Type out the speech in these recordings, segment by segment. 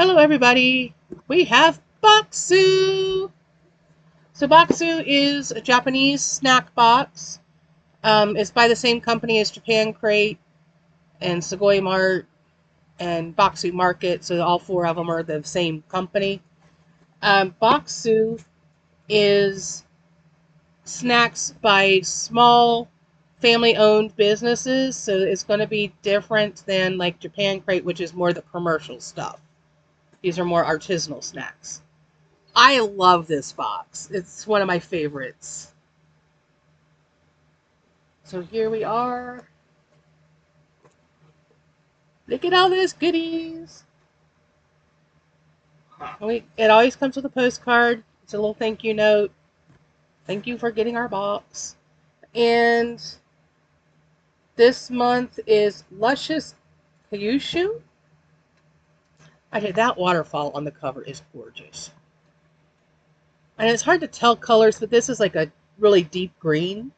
Hello everybody! We have Bokksu! So Bokksu is a Japanese snack box. It's by the same company as Japan Crate and Sugoi Mart and Bokksu Market, so all four of them are the same company. Bokksu is snacks by small family-owned businesses, so it's going to be different than like Japan Crate, which is more the commercial stuff. These are more artisanal snacks. I love this box. It's one of my favorites. So here we are. Look at all those goodies. It always comes with a postcard. It's a little thank you note. Thank you for getting our box. And this month is Luscious Kyushu. That waterfall on the cover is gorgeous. And it's hard to tell colors, but this is like a really deep green.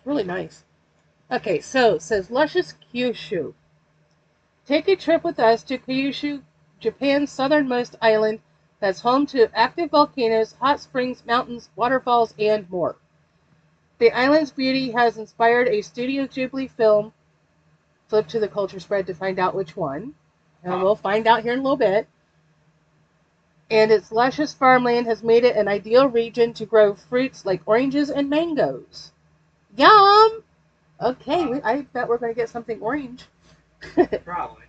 Really nice. Okay, so it says Luscious Kyushu. Take a trip with us to Kyushu, Japan's southernmost island that's home to active volcanoes, hot springs, mountains, waterfalls, and more. The island's beauty has inspired a Studio Ghibli film. Flip to the culture spread to find out which one. And we'll find out here in a little bit. And its luscious farmland has made it an ideal region to grow fruits like oranges and mangoes. Yum! Okay, I bet we're going to get something orange. Probably.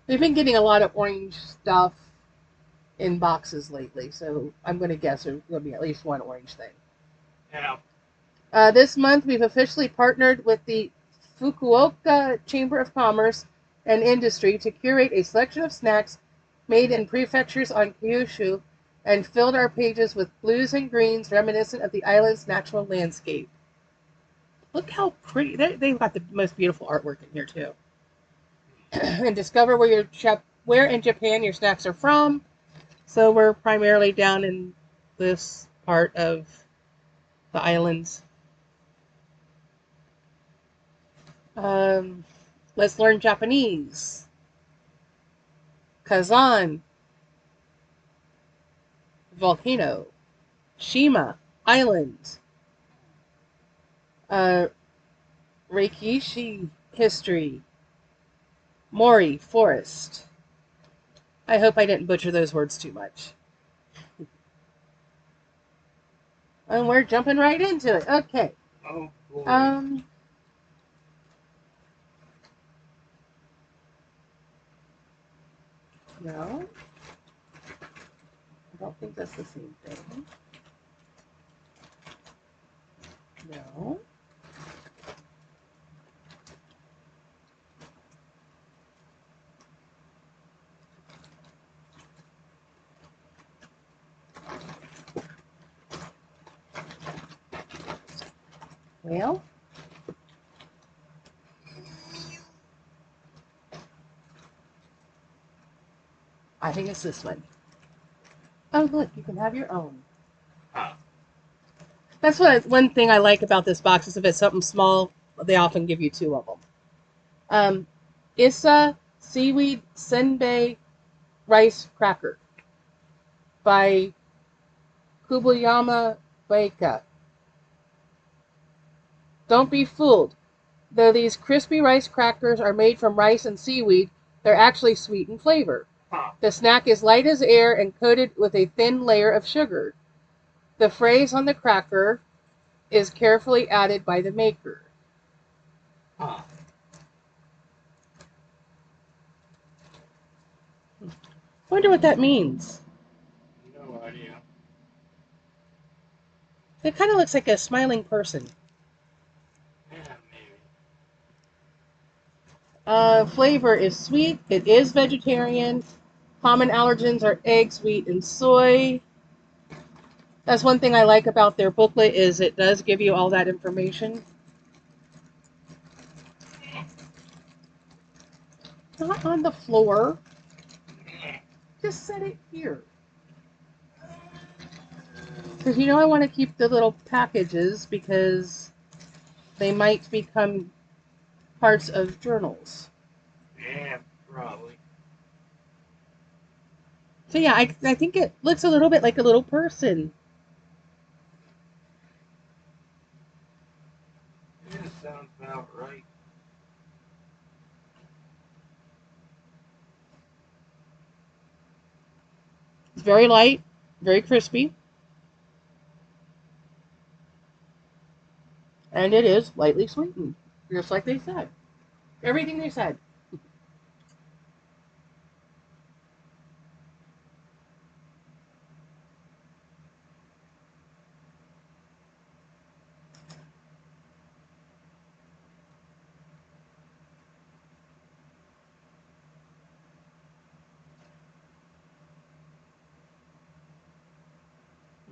We've been getting a lot of orange stuff in boxes lately, so I'm going to guess there's going to be at least one orange thing. Yeah. This month, we've officially partnered with the Fukuoka Chamber of Commerce and Industry to curate a selection of snacks made in prefectures on Kyushu and filled our pages with blues and greens reminiscent of the island's natural landscape. Look how pretty. They've got the most beautiful artwork in here, too. And discover where in Japan your snacks are from. So we're primarily down in this part of the islands. Let's learn Japanese. Kazan, volcano. Shima, island. Reikishi, history. Mori, forest. I hope I didn't butcher those words too much. And we're jumping right into it. Okay. Oh, boy. No. I don't think that's the same thing. No. Well, I think it's this one. Oh, look, you can have your own. Huh. That's one thing I like about this box is if it's something small, they often give you two of them. Issa Seaweed Senbei Rice Cracker by Kubayama Baika. Don't be fooled. Though these crispy rice crackers are made from rice and seaweed, they're actually sweet in flavor. Huh. The snack is light as air and coated with a thin layer of sugar. The phrase on the cracker is carefully added by the maker. Huh. Wonder what that means. No idea. It kind of looks like a smiling person. Yeah, maybe. Flavor is sweet. It is vegetarian. Common allergens are eggs, wheat, and soy. That's one thing I like about their booklet is it does give you all that information. Not on the floor. Just set it here. Because I want to keep the little packages because they might become parts of journals. Yeah, probably. So yeah, I think it looks a little bit like a little person. Yeah, sounds about right. It's very light, very crispy, and it is lightly sweetened, just like they said. Everything they said.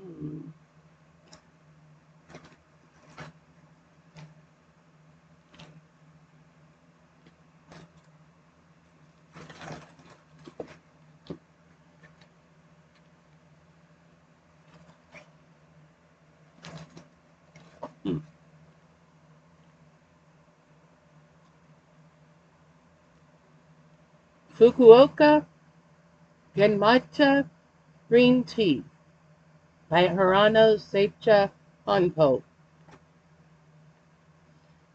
Mm. Mm. Fukuoka Genmatcha Green Tea by Hirano Seicha Honpo.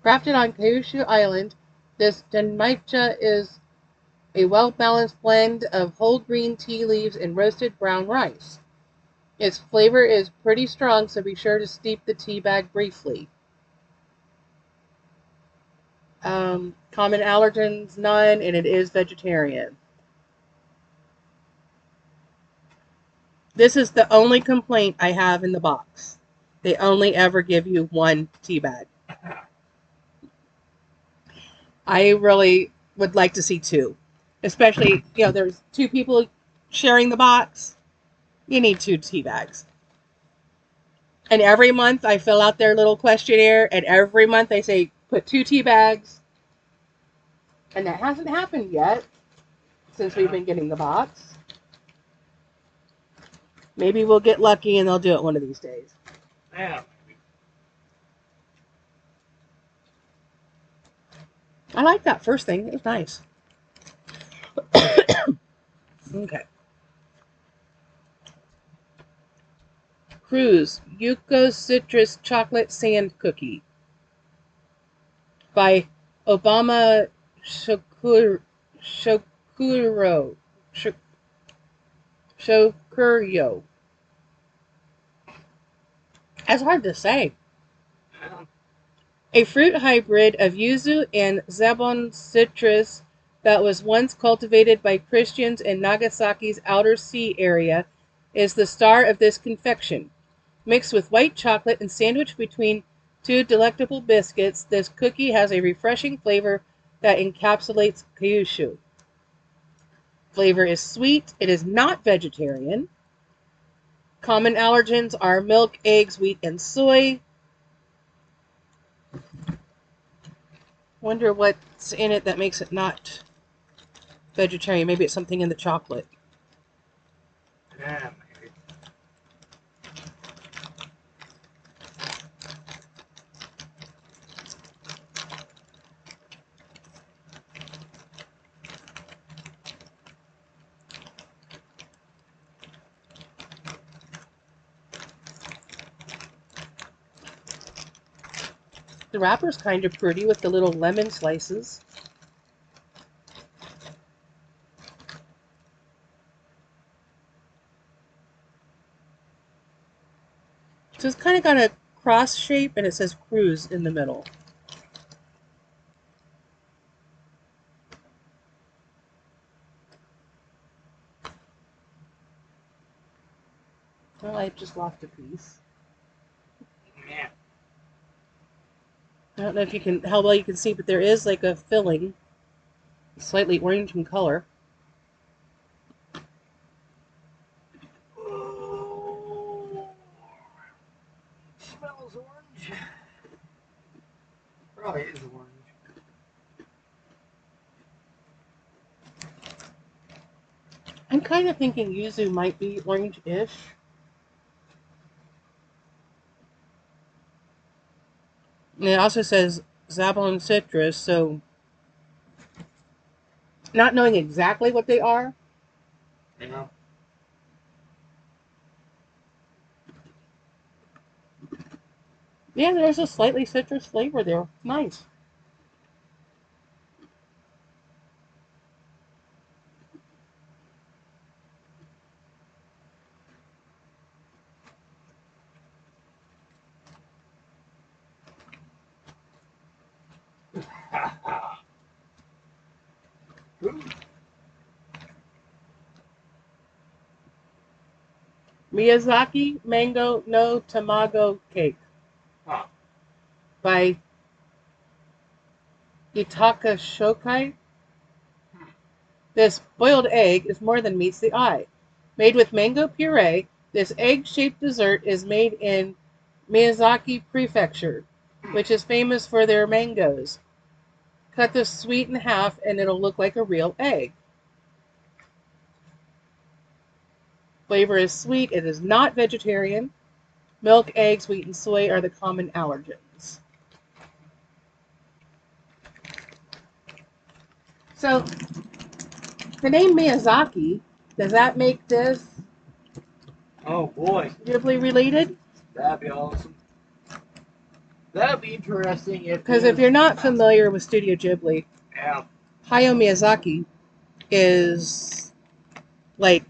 Crafted on Kyushu Island, this Genmatcha is a well-balanced blend of whole green tea leaves and roasted brown rice. Its flavor is pretty strong, so be sure to steep the tea bag briefly. Common allergens, none, and it is vegetarian. This is the only complaint I have in the box. They only ever give you one tea bag. I really would like to see two. Especially, there's two people sharing the box. You need two tea bags. And every month I fill out their little questionnaire, and every month they say, put two tea bags. And that hasn't happened yet since we've been getting the box. Maybe we'll get lucky and they'll do it one of these days. Yeah. I like that first thing. It was nice. Okay. Cruise Yuko Citrus Chocolate Sand Cookie by Obama Shokuro. Shokuryo. That's hard to say. Yeah. A fruit hybrid of yuzu and zabon citrus that was once cultivated by Christians in Nagasaki's outer sea area is the star of this confection. Mixed with white chocolate and sandwiched between two delectable biscuits, this cookie has a refreshing flavor that encapsulates Kyushu. Flavor is sweet. It is not vegetarian. Common allergens are milk, eggs, wheat, and soy. Wonder what's in it that makes it not vegetarian. Maybe it's something in the chocolate. Yeah, maybe. The wrapper's kind of pretty with the little lemon slices. So it's kind of got a cross shape and it says cruise in the middle. Well, I just lost a piece. Yeah. I don't know if you can, how well you can see, but there is like a filling, slightly orange in color. Oh, smells orange. Probably is orange. I'm kind of thinking yuzu might be orange-ish. And it also says Zabon citrus, so not knowing exactly what they are, You know? Yeah, there's a slightly citrus flavor there. Nice. Miyazaki Mango no Tamago Cake Huh. by Itaka Shokai. This boiled egg is more than meets the eye. Made with mango puree, this egg-shaped dessert is made in Miyazaki Prefecture, which is famous for their mangoes. Cut the sweet in half and it'll look like a real egg. Flavor is sweet. It is not vegetarian. Milk, eggs, wheat, and soy are the common allergens. So, the name Miyazaki, does that make this Oh boy, Ghibli related? that'd be awesome. That'd be interesting Because if you're not familiar with Studio Ghibli, Yeah. Hayao Miyazaki is like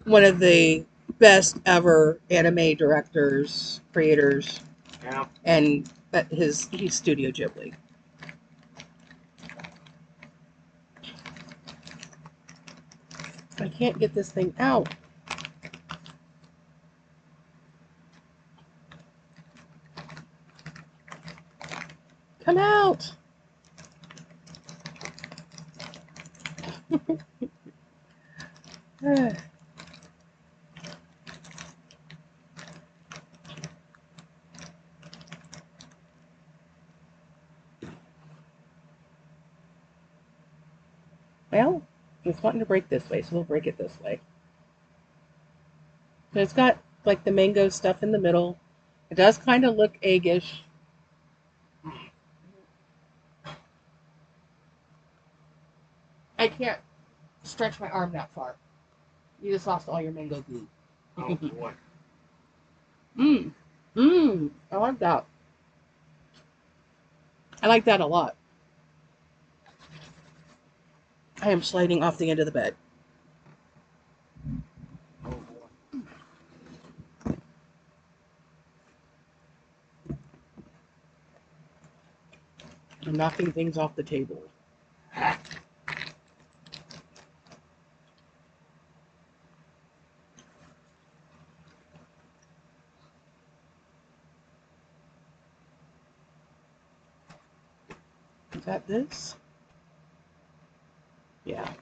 one of the best ever anime directors, creators, Yeah. and he's Studio Ghibli. I can't get this thing out. Come out! Well, it's wanting to break this way, so we'll break it this way. So it's got like the mango stuff in the middle. It does kind of look eggish. I can't stretch my arm that far. You just lost all your mango goo. Oh boy. Mmm. Mmm. I like that. I like that a lot. I am sliding off the end of the bed. Oh boy. I'm knocking things off the table. Is that this? Yeah.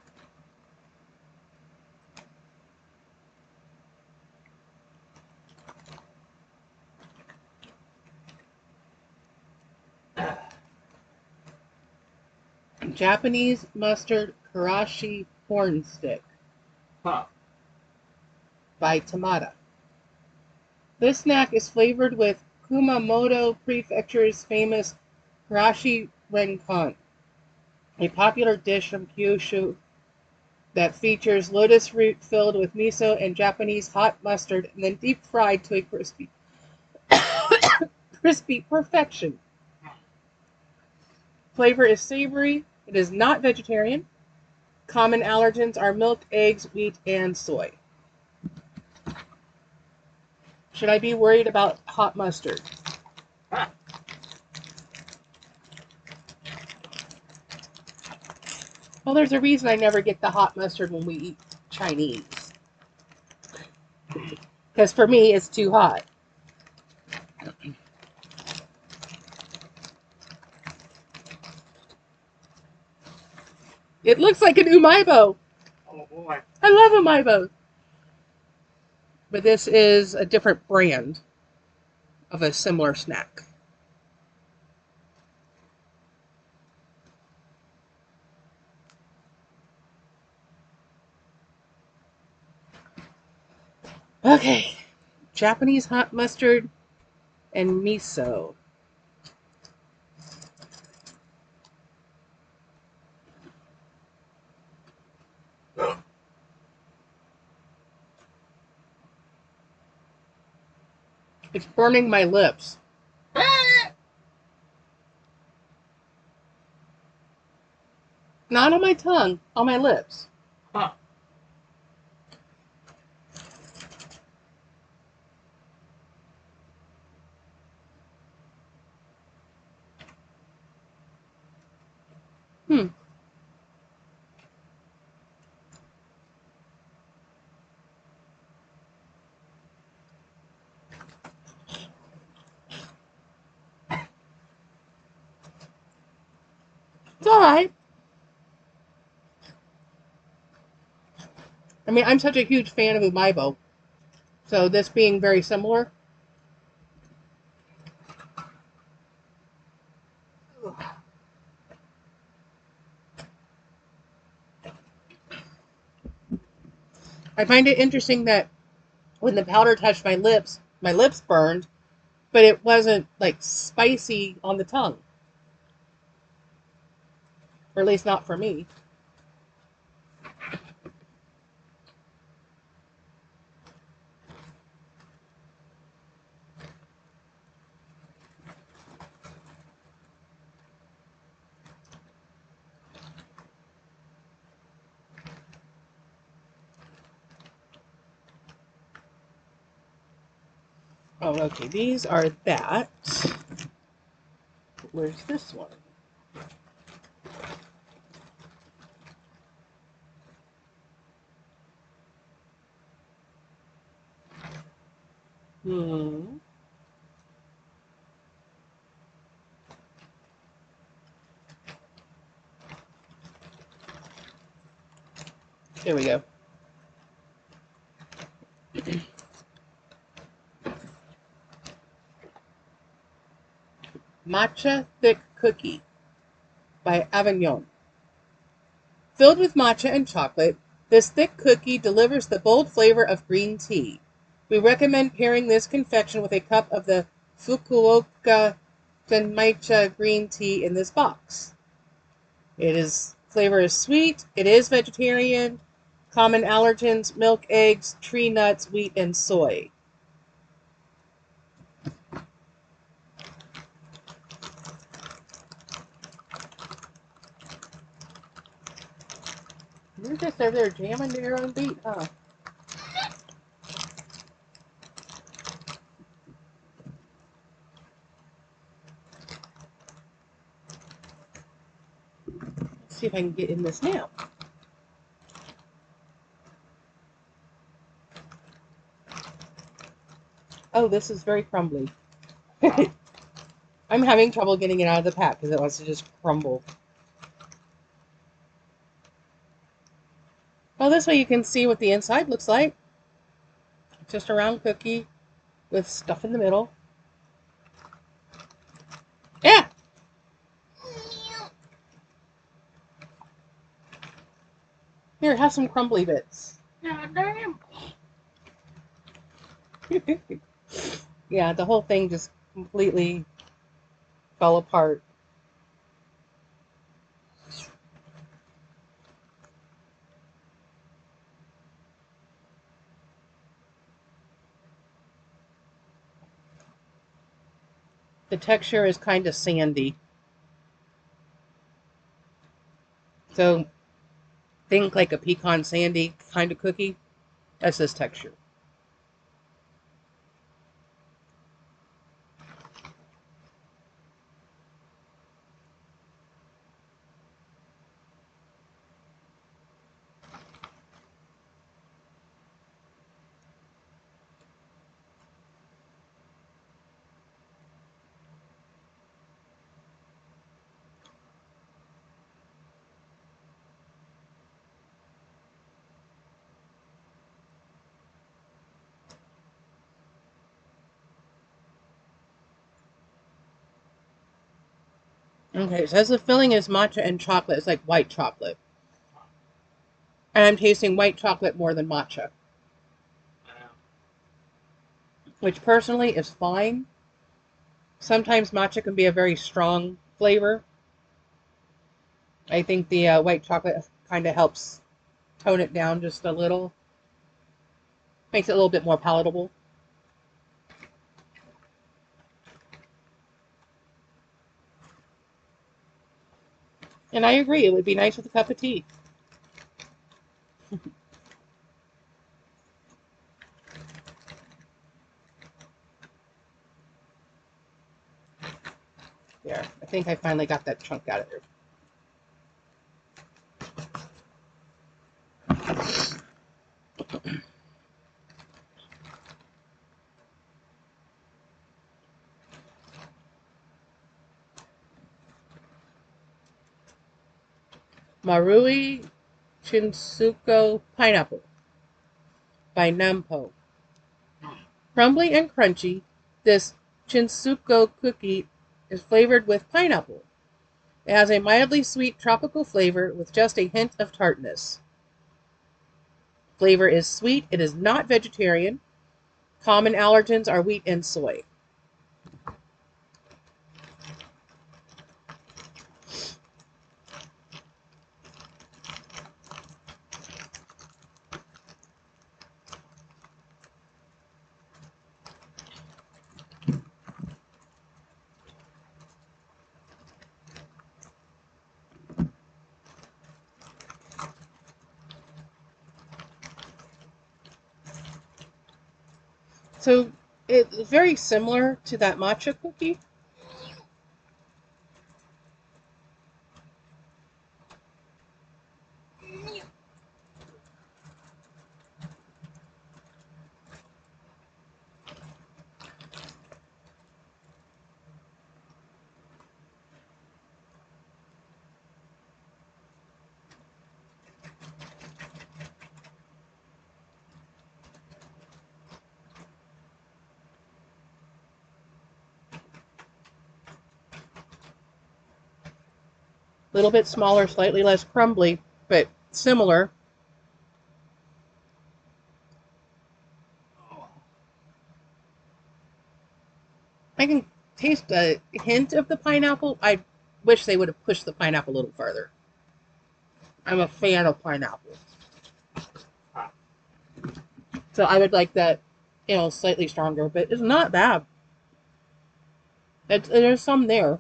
Japanese mustard karashi corn stick Huh. by Tamada. This snack is flavored with Kumamoto Prefecture's famous karashi renkon, a popular dish from Kyushu that features lotus root filled with miso and Japanese hot mustard and then deep fried to a crispy perfection. Flavor is savory. It is not vegetarian. Common allergens are milk, eggs, wheat, and soy. Should I be worried about hot mustard? Huh. Well, there's a reason I never get the hot mustard when we eat Chinese. Because for me, it's too hot. It looks like an umaibo. Oh boy. I love umaibo. But this is a different brand of a similar snack. Okay. Japanese hot mustard and miso. It's burning my lips. not on my tongue, on my lips. Huh. Hmm. It's all right. I mean, I'm such a huge fan of umaibo. So this being very similar. I find it interesting that when the powder touched my lips burned, but it wasn't like spicy on the tongue. Or at least not for me. Oh, okay. These are that. Where's this one? Hmm. There we go. Matcha Thick Cookie by Avignon. Filled with matcha and chocolate, this thick cookie delivers the bold flavor of green tea. We recommend pairing this confection with a cup of the Fukuoka Tenmaicha green tea in this box. Flavor is sweet, it is vegetarian, common allergens, milk, eggs, tree nuts, wheat, and soy. They're just over there jamming to their own beat, huh? Let's see if I can get in this now. Oh, this is very crumbly. I'm having trouble getting it out of the pack because it wants to just crumble. Well, this way you can see what the inside looks like. Just a round cookie with stuff in the middle. Yeah! Here, have some crumbly bits. God damn. Yeah, the whole thing just completely fell apart. The texture is kind of sandy. So think like a pecan sandy kind of cookie. That's this texture. Okay, it says the filling is matcha and chocolate. It's like white chocolate. And I'm tasting white chocolate more than matcha. Which personally is fine. Sometimes matcha can be a very strong flavor. I think the white chocolate kind of helps tone it down just a little. Makes it a little bit more palatable. And I agree, it would be nice with a cup of tea. There, I think I finally got that chunk out of there. Marui Shinsuko Pineapple by Nampo. Crumbly and crunchy, this Shinsuko cookie is flavored with pineapple. It has a mildly sweet tropical flavor with just a hint of tartness. Flavor is sweet. It is not vegetarian. Common allergens are wheat and soy. So it's very similar to that matcha cookie. A little bit smaller, slightly less crumbly, but similar. I can taste a hint of the pineapple. I wish they would have pushed the pineapple a little further. I'm a fan of pineapple. So I would like that, slightly stronger, but it's not bad. There's some there.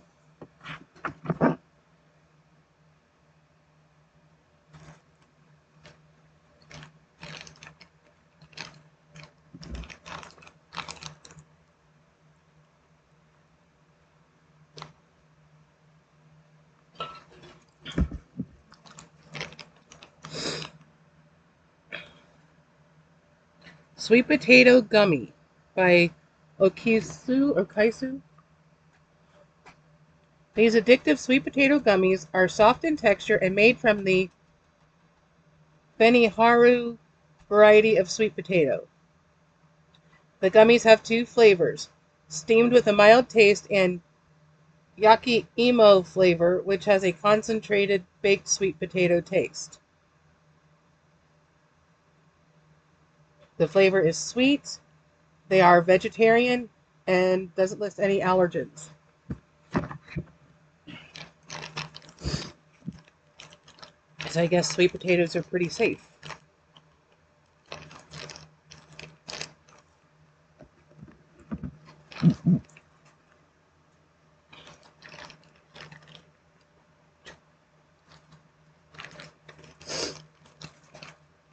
Sweet potato gummy by Okaisu. These addictive sweet potato gummies are soft in texture and made from the Beniharu variety of sweet potato. The gummies have two flavors, steamed with a mild taste and yaki imo flavor, which has a concentrated baked sweet potato taste. The flavor is sweet. They are vegetarian and doesn't list any allergens. So I guess sweet potatoes are pretty safe.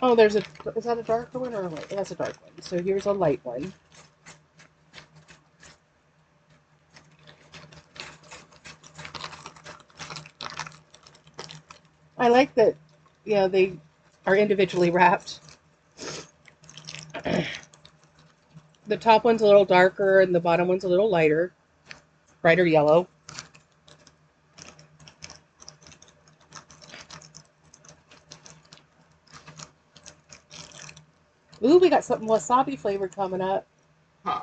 Oh, is that a darker one or a light? That's a dark one. So here's a light one. I like that, they are individually wrapped. The top one's a little darker and the bottom one's a little lighter, brighter yellow. Ooh, we got something wasabi flavored coming up. Huh.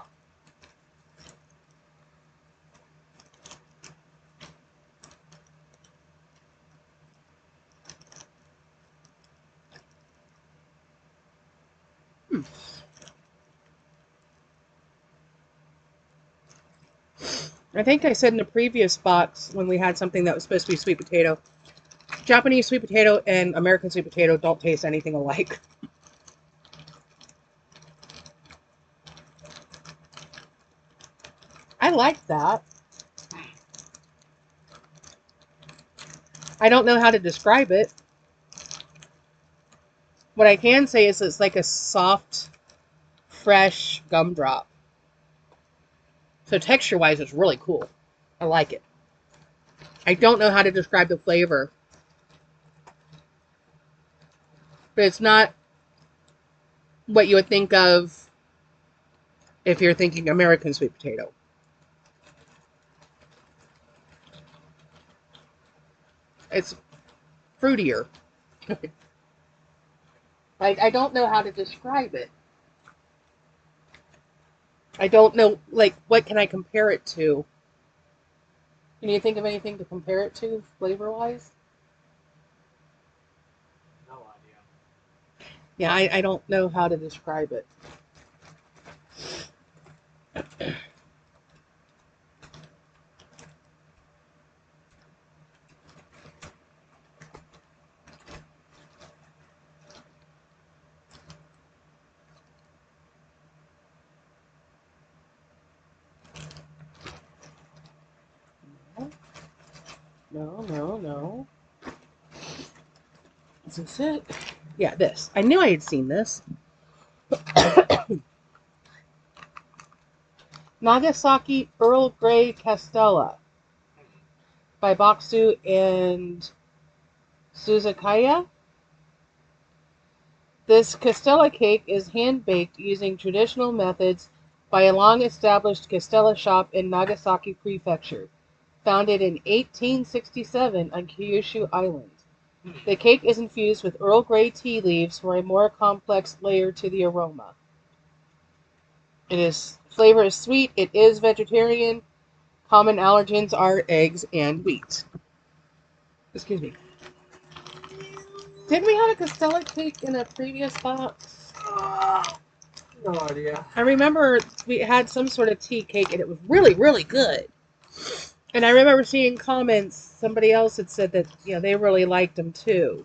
I think I said in the previous box when we had something that was supposed to be sweet potato, Japanese sweet potato and American sweet potato don't taste anything alike. I like that. I don't know how to describe it. What I can say is it's like a soft, fresh gumdrop. So texture-wise, it's really cool. I like it. I don't know how to describe the flavor. But it's not what you would think of if you're thinking American sweet potato. It's fruitier. I don't know how to describe it. I don't know, like, what can I compare it to? Can you think of anything to compare it to, flavor-wise? No idea. Yeah, I don't know how to describe it. No. Is this it? Yeah, this. I knew I had seen this. Nagasaki Earl Grey Castella by Bokksu and Suzukaya. This Castella cake is hand-baked using traditional methods by a long-established Castella shop in Nagasaki Prefecture, founded in 1867 on Kyushu Island. The cake is infused with Earl Grey tea leaves for a more complex layer to the aroma. Flavor is sweet. It is vegetarian. Common allergens are eggs and wheat. Excuse me. Didn't we have a Castella cake in a previous box? No idea. I remember we had some sort of tea cake and it was really, really good. And I remember seeing comments, somebody else had said that, they really liked them too.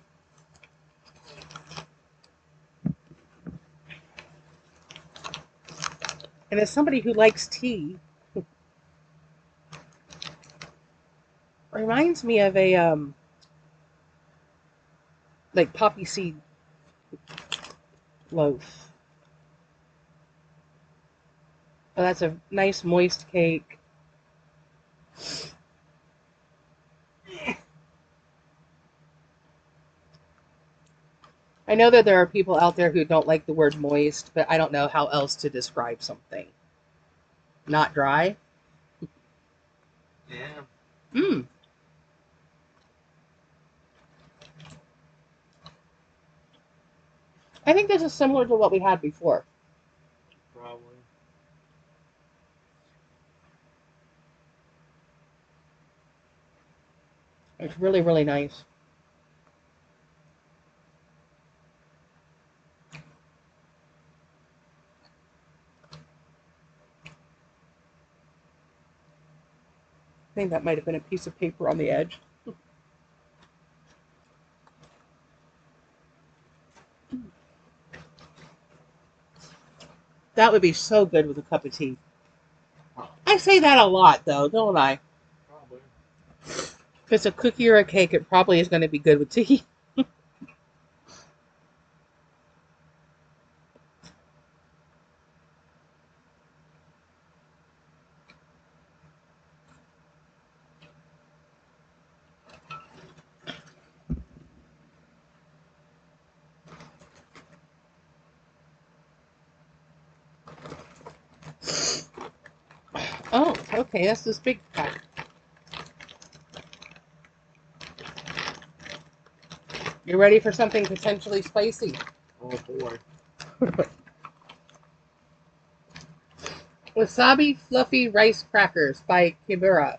And as somebody who likes tea, reminds me of a like poppy seed loaf. Oh, that's a nice moist cake. I know that there are people out there who don't like the word moist, but I don't know how else to describe something. Not dry? Yeah. Mmm. I think this is similar to what we had before. Probably. It's really, really nice. I think that might have been a piece of paper on the edge. That would be so good with a cup of tea. I say that a lot, though, don't I? Probably. If it's a cookie or a cake, it probably is going to be good with tea. Oh, okay, that's this big pack. You ready for something potentially spicy? Oh boy. Wasabi Fluffy Rice Crackers by Kimura.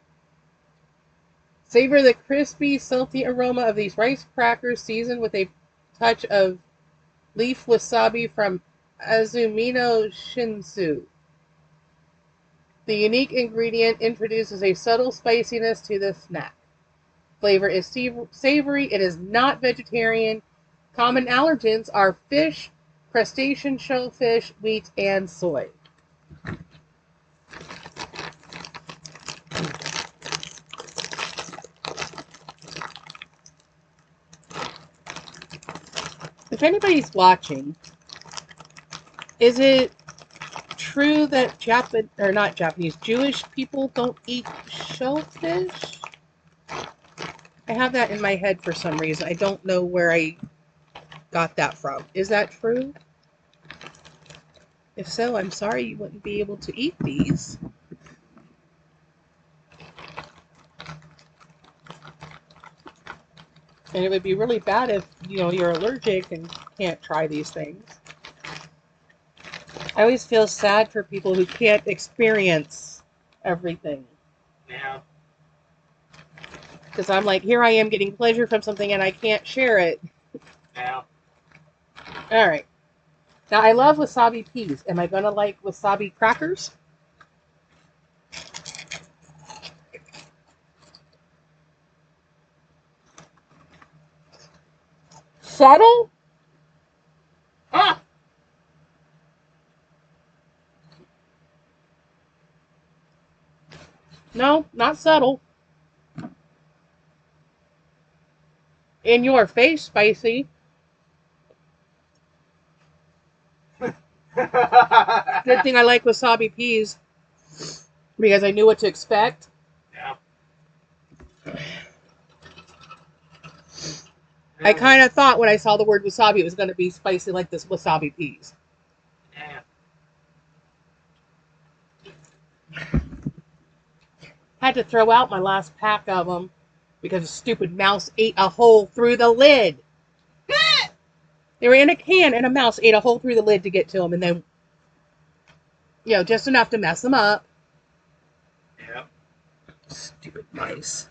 Savor the crispy, salty aroma of these rice crackers seasoned with a touch of leaf wasabi from Azumino Shinsu. The unique ingredient introduces a subtle spiciness to the snack. Flavor is savory. It is not vegetarian. Common allergens are fish, crustacean shellfish, wheat, and soy. If anybody's watching, is it true that not Japanese, Jewish people don't eat shellfish? I have that in my head for some reason. I don't know where I got that from. Is that true? If so, I'm sorry you wouldn't be able to eat these. And it would be really bad if, you're allergic and can't try these things. I always feel sad for people who can't experience everything. Yeah. Because I'm like, here I am getting pleasure from something and I can't share it. Yeah. All right. Now, I love wasabi peas. Am I going to like wasabi crackers? Subtle? Ah! No, not subtle. In your face, spicy. Good thing I like wasabi peas because I knew what to expect. Yeah. I kind of thought when I saw the word wasabi it was going to be spicy like this wasabi peas. Yeah. Had to throw out my last pack of them because a stupid mouse ate a hole through the lid. They were in a can and a mouse ate a hole through the lid to get to them and then, just enough to mess them up. Yeah. Stupid mice.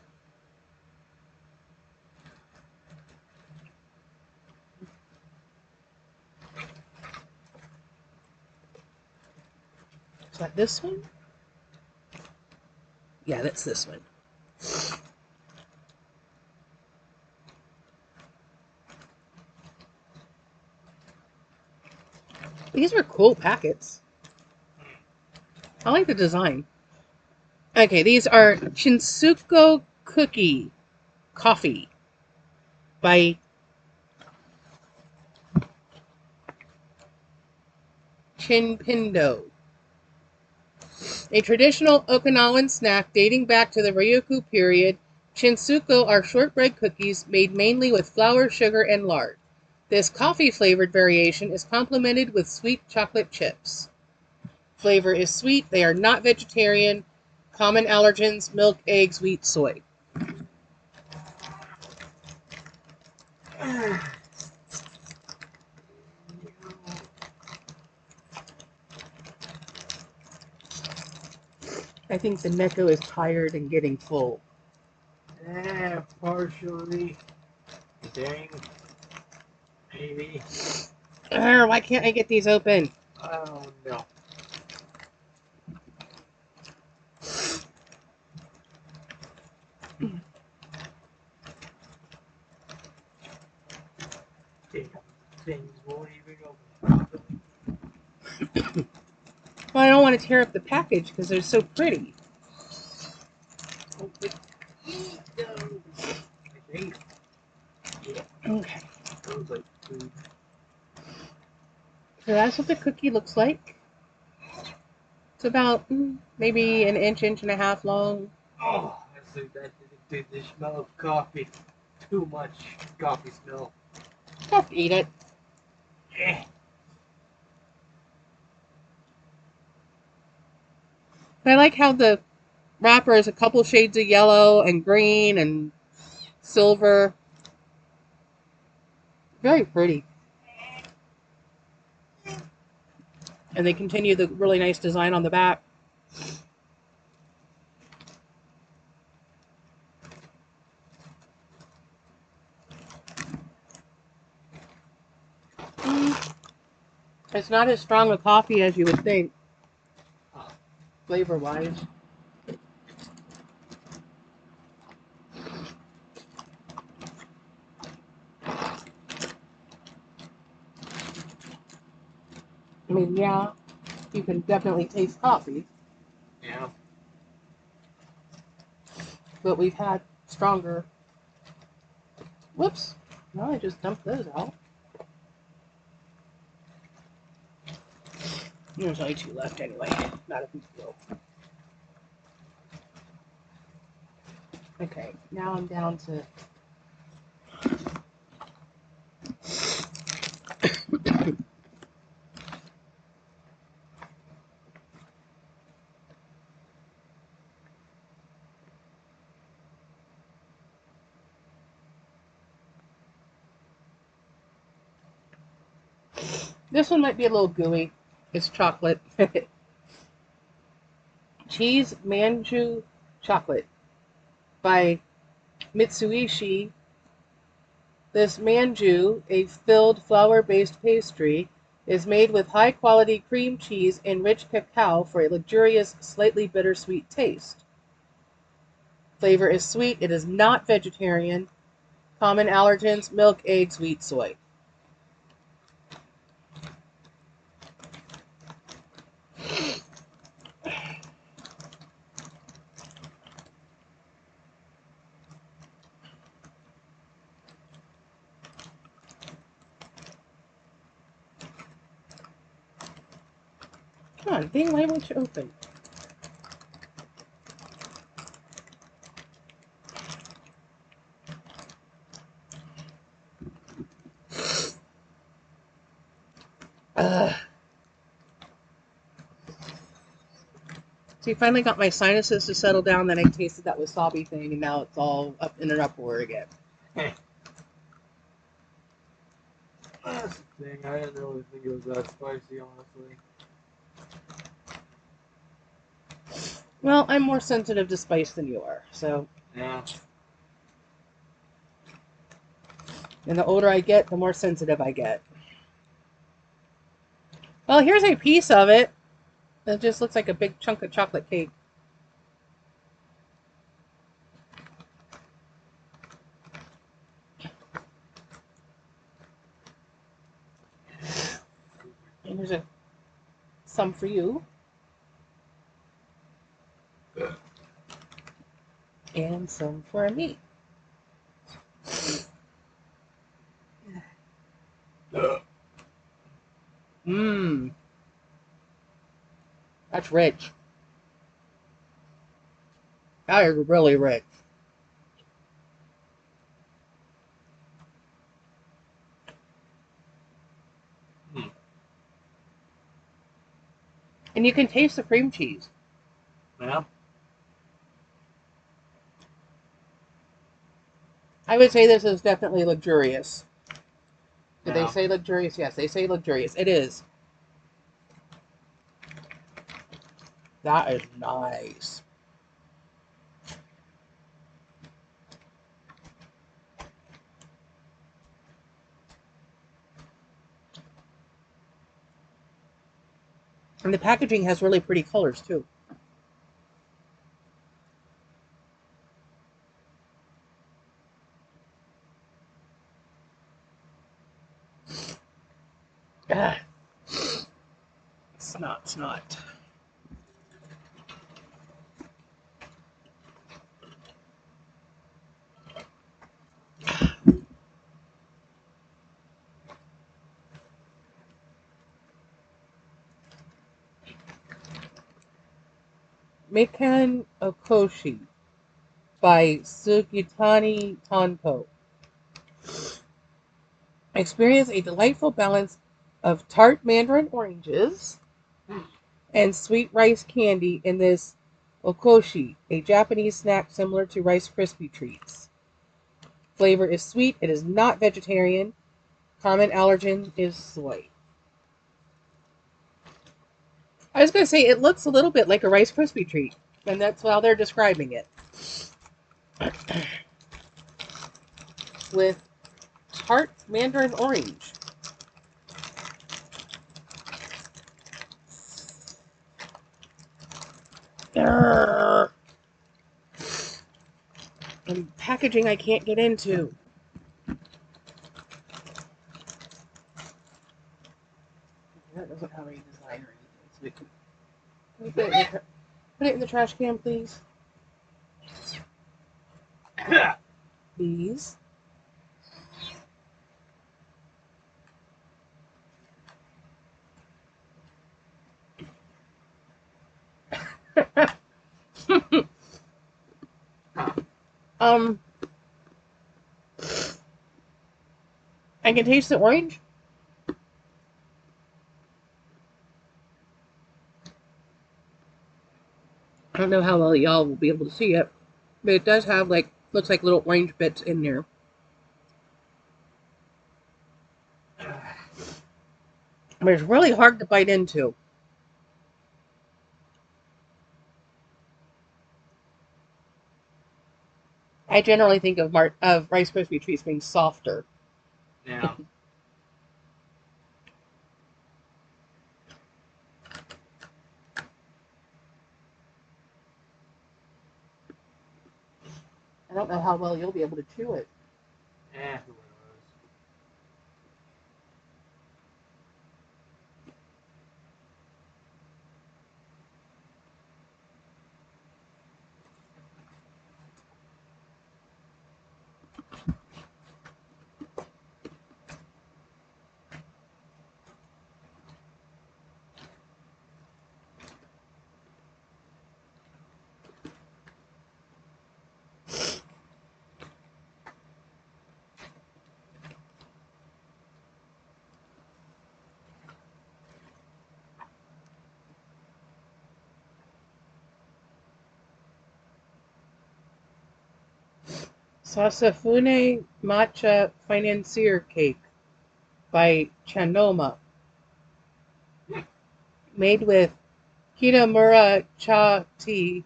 Is that this one? Yeah, that's this one. These are cool packets. I like the design. Okay, these are Shinsuko Cookie Coffee by Chinpindo. A traditional Okinawan snack dating back to the Ryukyu period, Shinsuko are shortbread cookies made mainly with flour, sugar, and lard. This coffee-flavored variation is complemented with sweet chocolate chips. Flavor is sweet. They are not vegetarian. Common allergens: milk, eggs, wheat, soy. I think the Neko is tired and getting full. Yeah, partially. Dang. Maybe. Why can't I get these open? I don't know. Damn, things won't even open. Well, I don't want to tear up the package because they're so pretty. Open. I think. Yeah, Okay. sounds like food. So that's what the cookie looks like. It's about maybe an inch, inch and a half long. Oh, I think that didn't do the smell of coffee. Too much coffee smell. Just eat it. Eh. I like how the wrapper is a couple shades of yellow and green and silver. Very pretty. And they continue the really nice design on the back. It's not as strong a coffee as you would think, flavor-wise. I mean, yeah, you can definitely taste coffee, Yeah. but we've had stronger. Whoops. No, I just dumped those out. There's only 2 left anyway. Not a big deal. Okay, now I'm down to this one might be a little gooey. It's chocolate. Cheese Manju Chocolate by Mitsuishi. This manju, a filled flour-based pastry, is made with high-quality cream cheese and rich cacao for a luxurious, slightly bittersweet taste. Flavor is sweet. It is not vegetarian. Common allergens: milk, eggs, wheat, soy. Come on, thing, why won't you open? Ugh. See, finally got my sinuses to settle down, then I tasted that wasabi thing, and now it's all up in an uproar again. That's the thing. I didn't really think it was that spicy, honestly. Well, I'm more sensitive to spice than you are, so. Yeah. And the older I get, the more sensitive I get. Well, here's a piece of it. It just looks like a big chunk of chocolate cake. And here's some for you. And some for me. Mmm. That's rich. That is really rich. And you can taste the cream cheese. Yeah. I would say this is definitely luxurious. Did Yeah. they say luxurious? Yes, they say luxurious. It is. That is nice. And the packaging has really pretty colors too. Ah. Snot. Mikan Okoshi by Sugitani Tanpo. Experience a delightful balance of tart mandarin oranges and sweet rice candy in this okoshi, a Japanese snack similar to Rice Krispie treats. Flavor is sweet. It is not vegetarian. Common allergen is soy. I was going to say, it looks a little bit like a Rice Krispie treat, and that's how they're describing it. With tart mandarin orange. And packaging I can't get into. That doesn't have any design or anything, so we can put it in the trash can, please. Please. I can taste the orange. I don't know how well y'all will be able to see it, but it does have like, looks like little orange bits in there. But it's really hard to bite into. I generally think of Rice Krispie treats being softer. Yeah. I don't know how well you'll be able to chew it. Who knows? Sasafune Matcha Financier Cake by Chanoma. Made with Kitamura cha tea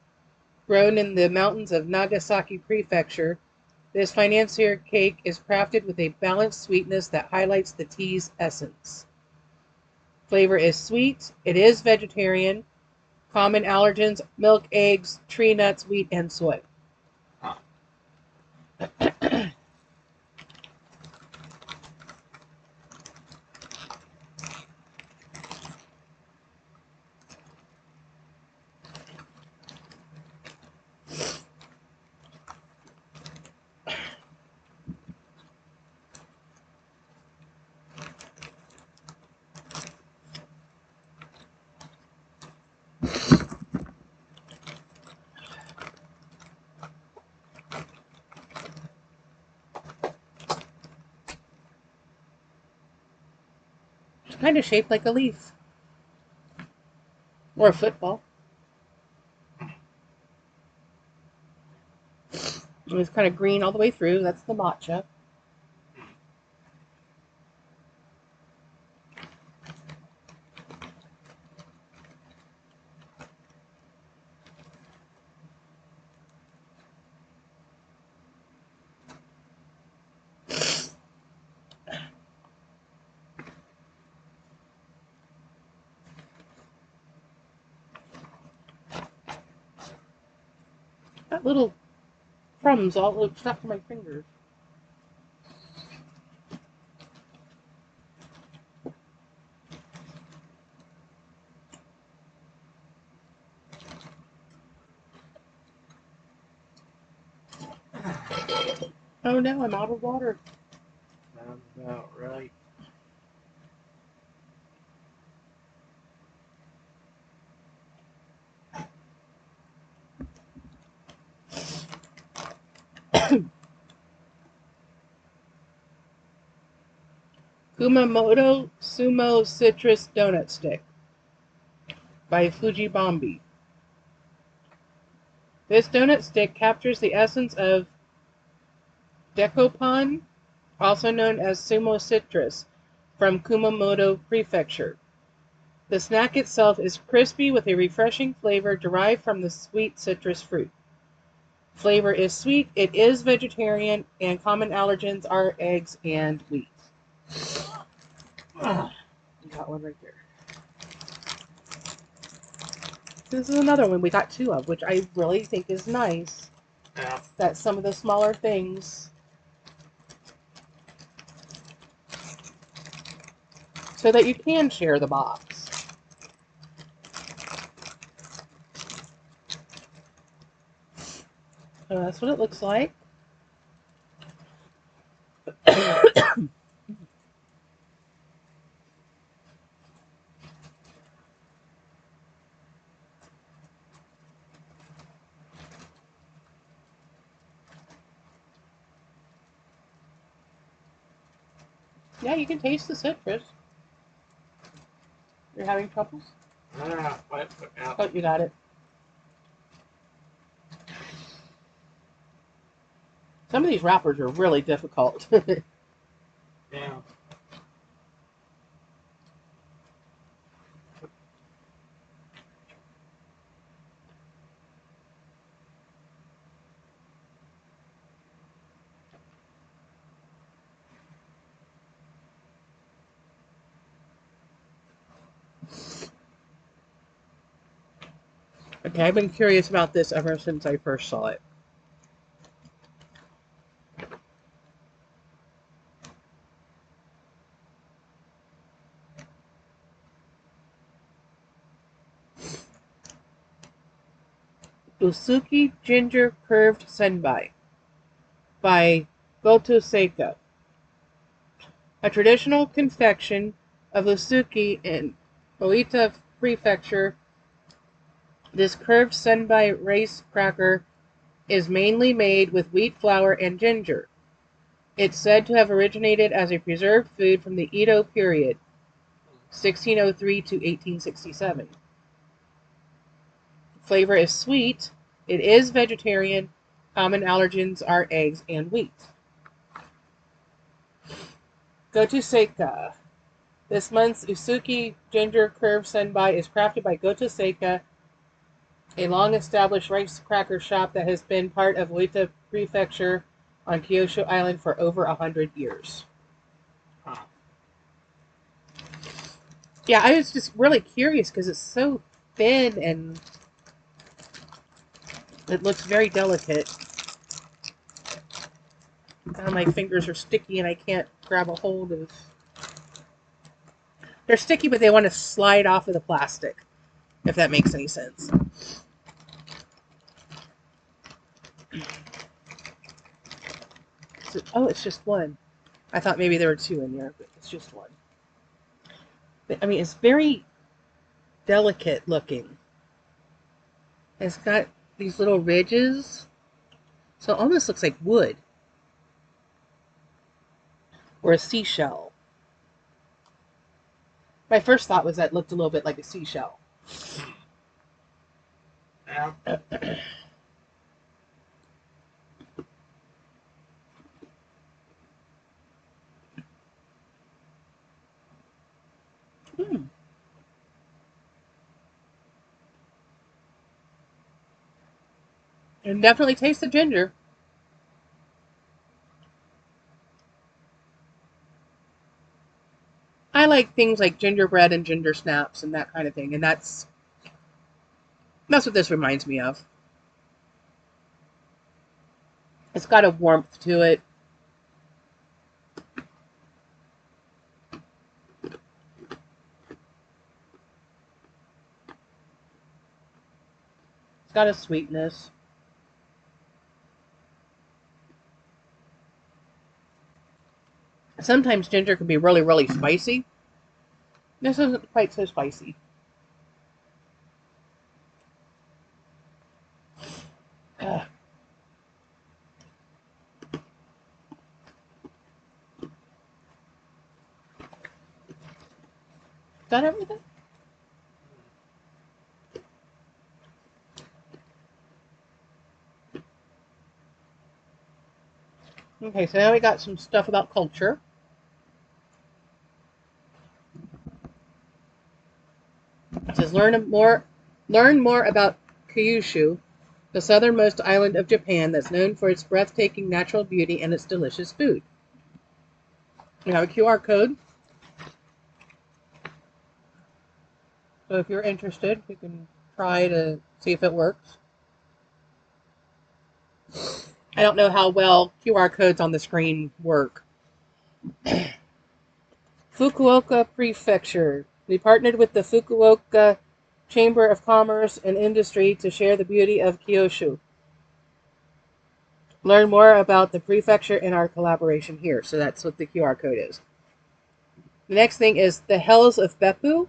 grown in the mountains of Nagasaki Prefecture. This financier cake is crafted with a balanced sweetness that highlights the tea's essence. Flavor is sweet. It is vegetarian. Common allergens: milk, eggs, tree nuts, wheat, and soy. Huh. It's kind of shaped like a leaf or a football. And it's kind of green all the way through. That's the matcha. Got little crumbs all stuck to my fingers. Oh no, I'm out of water. Sounds about right. Kumamoto Sumo Citrus Donut Stick by Fujibambi. This donut stick captures the essence of Dekopan, also known as sumo citrus, from Kumamoto Prefecture. The snack itself is crispy with a refreshing flavor derived from the sweet citrus fruit. Flavor is sweet, it is vegetarian, and common allergens are eggs and wheat. Got one right there. This is another one we got two of, which I really think is nice. Yeah. That some of the smaller things, so that you can share the box. So that's what it looks like. Yeah, you can taste the citrus. You're having troubles? What? Oh, you got it. Some of these wrappers are really difficult. Yeah. Okay, I've been curious about this ever since I first saw it. Usuki Ginger Curved Senbai by Goto Seika. A traditional confection of Usuki in Oita Prefecture, this curved senbai rice cracker is mainly made with wheat flour and ginger. It's said to have originated as a preserved food from the Edo period, 1603 to 1867. Flavor is sweet. It is vegetarian. Common allergens are eggs and wheat. Goto Seika. This month's Usuki Ginger Curved Senbai is crafted by Goto Seika, a long-established rice cracker shop that has been part of Oita Prefecture on Kyushu Island for over 100 years. Huh. Yeah, I was just really curious because it's so thin and it looks very delicate. My fingers are sticky and I can't grab a hold of... They're sticky, but they want to slide off of the plastic, if that makes any sense. Oh, it's just one. I thought maybe there were two in there, but it's just one. But, I mean, it's very delicate looking. It's got these little ridges, so it almost looks like wood or a seashell. My first thought was that it looked a little bit like a seashell. Yeah. Hmm. And definitely taste the ginger. I like things like gingerbread and ginger snaps and that kind of thing, and that's what this reminds me of. It's got a warmth to it. It's got a sweetness. Sometimes ginger can be really, really spicy. This isn't quite so spicy. Ugh. Is that everything? Okay, so now we got some stuff about culture. It says learn more about Kyushu, the southernmost island of Japan that's known for its breathtaking natural beauty and its delicious food. We have a QR code. So if you're interested, you can try to see if it works. I don't know how well QR codes on the screen work. Fukuoka Prefecture. We partnered with the Fukuoka Chamber of Commerce and Industry to share the beauty of Kyushu. Learn more about the prefecture in our collaboration here. So that's what the QR code is. The next thing is the Hells of Beppu.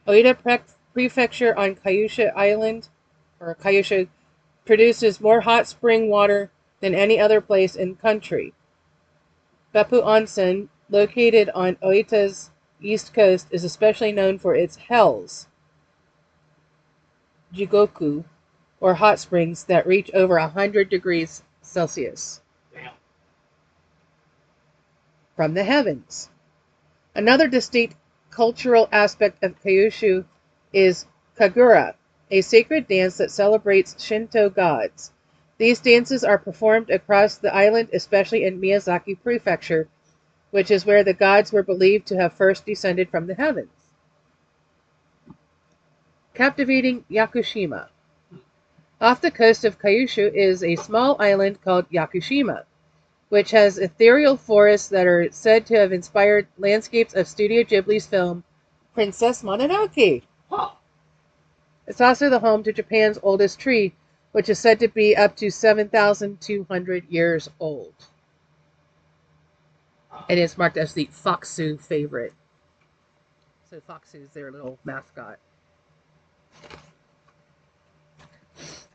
Oita Prefecture on Kyushu Island, or Kyushu, produces more hot spring water than any other place in the country. Beppu Onsen, located on Oita's east coast, is especially known for its hells, jigoku, or hot springs that reach over 100 degrees Celsius Damn. from the heavens. Another distinct cultural aspect of Kyushu is kagura, a sacred dance that celebrates Shinto gods. These dances are performed across the island, especially in Miyazaki Prefecture, which is where the gods were believed to have first descended from the heavens. Captivating Yakushima. Off the coast of Kyushu is a small island called Yakushima, which has ethereal forests that are said to have inspired landscapes of Studio Ghibli's film Princess Mononoke. Huh. It's also the home to Japan's oldest tree, which is said to be up to 7,200 years old. And it's marked as the Bokksu favorite. So Bokksu is their little mascot.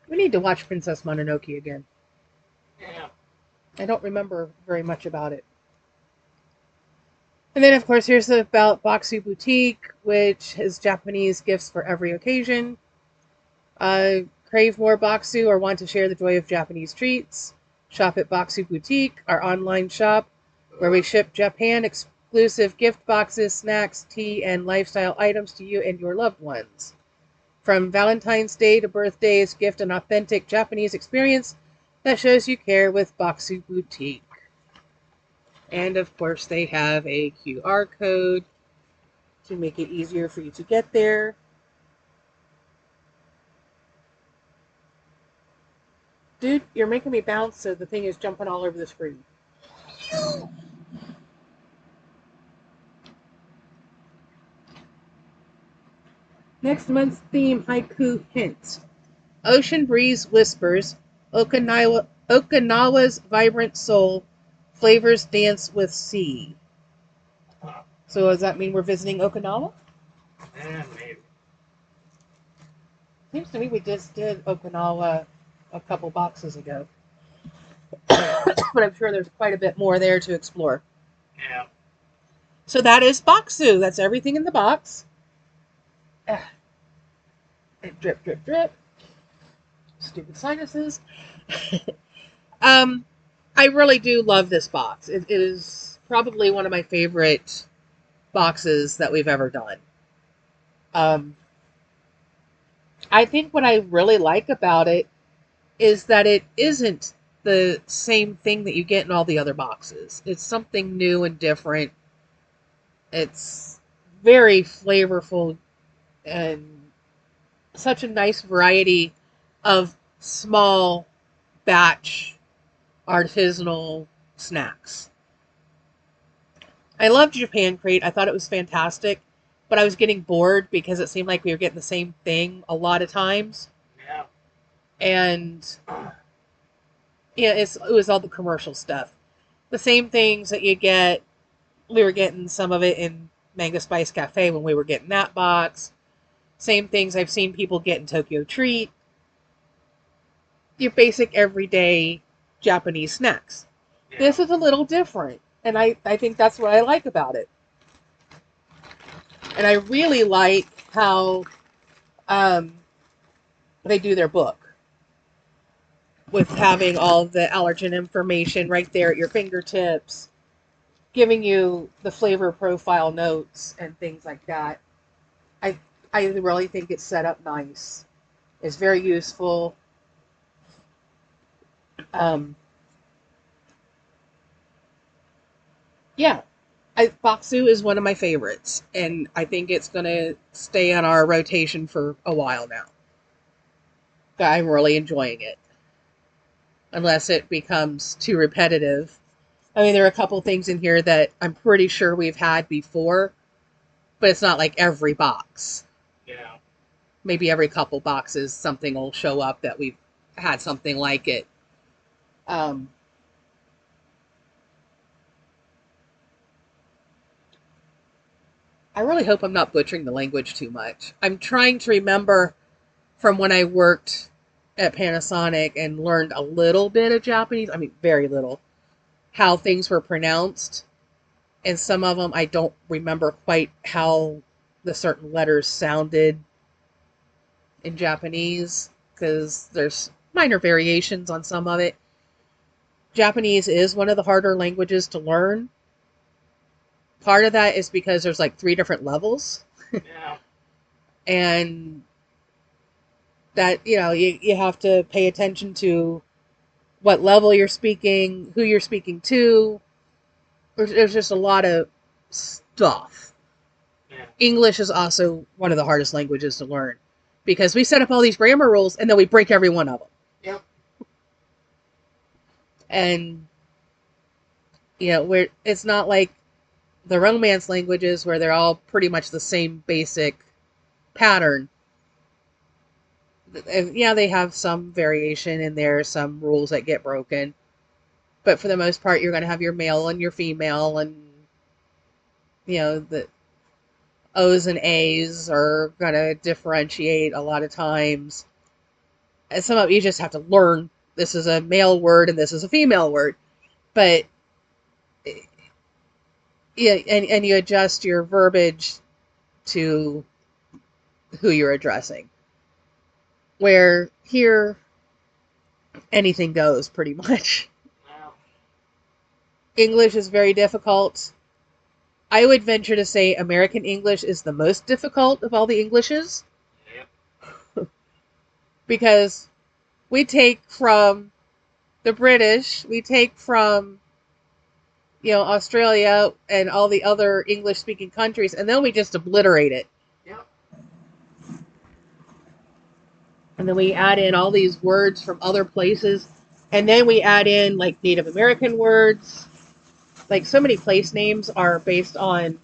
We need to watch Princess Mononoke again. Yeah. I don't remember very much about it. And then, of course, here's about Bokksu Boutique, which is Japanese gifts for every occasion. Crave more Bokksu or want to share the joy of Japanese treats? Shop at Bokksu Boutique, our online shop, where we ship Japan exclusive gift boxes, snacks, tea, and lifestyle items to you and your loved ones. From Valentine's Day to birthdays, gift an authentic Japanese experience that shows you care with Bokksu Boutique. And of course, they have a QR code to make it easier for you to get there. Dude, you're making me bounce so the thing is jumping all over the screen. Next month's theme, haiku hint. Ocean breeze whispers, Okinawa's vibrant soul, flavors dance with sea. So does that mean we're visiting Okinawa? Maybe. Seems to me we just did Okinawa a couple boxes ago. But I'm sure there's quite a bit more there to explore. Yeah. So that is Bokksu. That's everything in the box. And drip, drip, drip. Stupid sinuses. I really do love this box. It is probably one of my favorite boxes that we've ever done. I think what I really like about it is that it isn't the same thing that you get in all the other boxes. It's something new and different. It's very flavorful and such a nice variety of small batch artisanal snacks. I loved Japan Crate. I thought it was fantastic, but I was getting bored because it seemed like we were getting the same thing a lot of times. Yeah. And yeah, it was all the commercial stuff. The same things that you get. We were getting some of it in Mango Spice Cafe when we were getting that box. Same things I've seen people get in Tokyo Treat. Your basic everyday Japanese snacks. Yeah. This is a little different, and I think that's what I like about it. And I really like how they do their book with having all the allergen information right there at your fingertips, giving you the flavor profile notes and things like that. I really think it's set up nice. It's very useful. Yeah, Bokksu is one of my favorites, and I think it's going to stay on our rotation for a while now. I'm really enjoying it. Unless it becomes too repetitive. I mean, there are a couple things in here that I'm pretty sure we've had before, but it's not like every box. Yeah. Maybe every couple boxes something will show up that we've had something like it. I really hope I'm not butchering the language too much. I'm trying to remember from when I worked at Panasonic and learned a little bit of Japanese. I mean, very little. how things were pronounced. And some of them I don't remember quite how the certain letters sounded in Japanese because there's minor variations on some of it. Japanese is one of the harder languages to learn. Part of that is because there's like 3 different levels. Yeah. And that, you have to pay attention to what level you're speaking, who you're speaking to. There's just a lot of stuff. Yeah. English is also one of the hardest languages to learn because we set up all these grammar rules and then we break every one of them. Yep. And it's not like the Romance languages where they're all pretty much the same basic pattern. Yeah, they have some variation in there, some rules that get broken. But for the most part, you're going to have your male and your female, and the O's and A's are going to differentiate a lot of times. And some of you just have to learn this is a male word and this is a female word. But yeah, and you adjust your verbiage to who you're addressing. Where here, anything goes pretty much. Wow. English is very difficult. I would venture to say American English is the most difficult of all the Englishes. Yep. Because we take from the British, we take from Australia and all the other English speaking countries, and then we just obliterate it. Yep. And then we add in all these words from other places, and then we add in like Native American words. Like so many place names are based on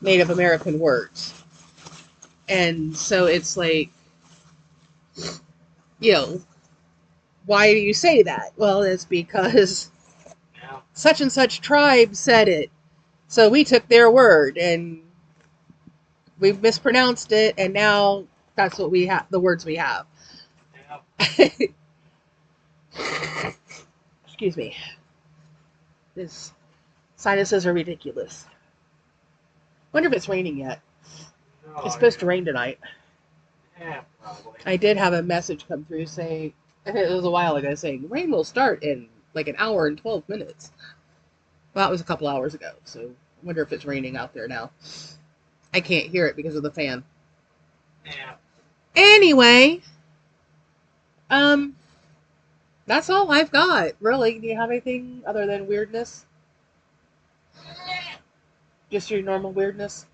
Native American words. And so it's like, why do you say that? Well, it's because such and such tribe said it. So we took their word and we mispronounced it, and now that's what we have, the words we have. Yeah. Excuse me. These sinuses are ridiculous. Wonder if it's raining yet. No, it's supposed to rain tonight. Yeah, probably. I did have a message come through saying, it was a while ago, saying rain will start in like an hour and 12 minutes. Well, that was a couple hours ago, so I wonder if it's raining out there now. I can't hear it because of the fan. Yeah. Anyway, that's all I've got, really. Do you have anything other than weirdness? Just your normal weirdness?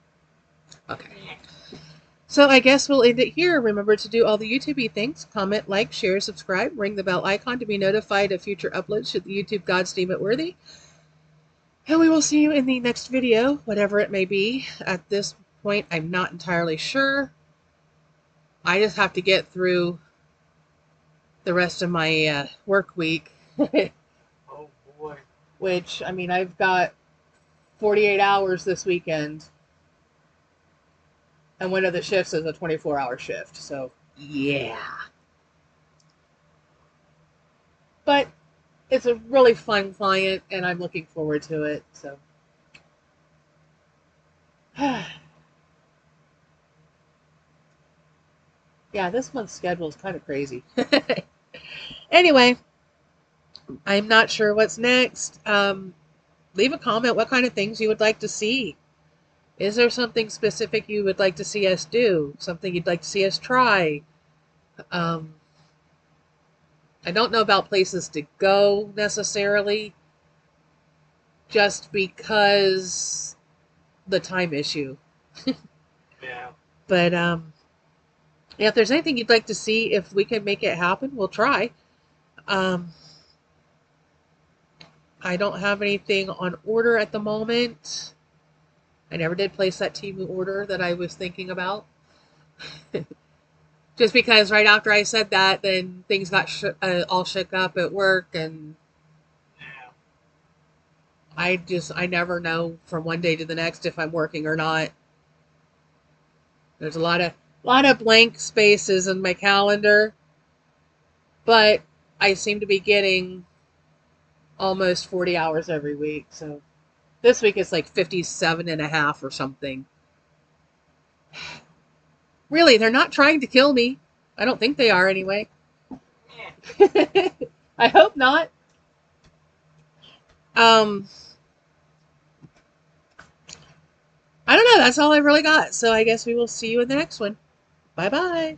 Okay. So I guess we'll end it here. Remember to do all the YouTube-y things. Comment, like, share, subscribe, ring the bell icon to be notified of future uploads should the YouTube gods deem it worthy. And we will see you in the next video, whatever it may be. At this point, I'm not entirely sure. I just have to get through the rest of my work week. Oh boy. Which, I mean, I've got 48 hours this weekend. And one of the shifts is a 24-hour shift. So, yeah. But it's a really fun client, and I'm looking forward to it. So, yeah, this month's schedule is kind of crazy. Anyway, I'm not sure what's next. Leave a comment what kind of things you would like to see. Is there something specific you would like to see us do? Something you'd like to see us try? I don't know about places to go necessarily, just because the time issue. Yeah. But yeah, if there's anything you'd like to see, if we can make it happen, we'll try. I don't have anything on order at the moment. I never did place that Temu order that I was thinking about. Just because right after I said that, then things got all shook up at work, and I never know from one day to the next if I'm working or not. There's a lot of blank spaces in my calendar, but I seem to be getting almost 40 hours every week. So this week it's like 57 and a half or something. Really, they're not trying to kill me. I don't think they are anyway. I hope not. Um, I don't know. That's all I really got. So I guess we will see you in the next one. Bye bye.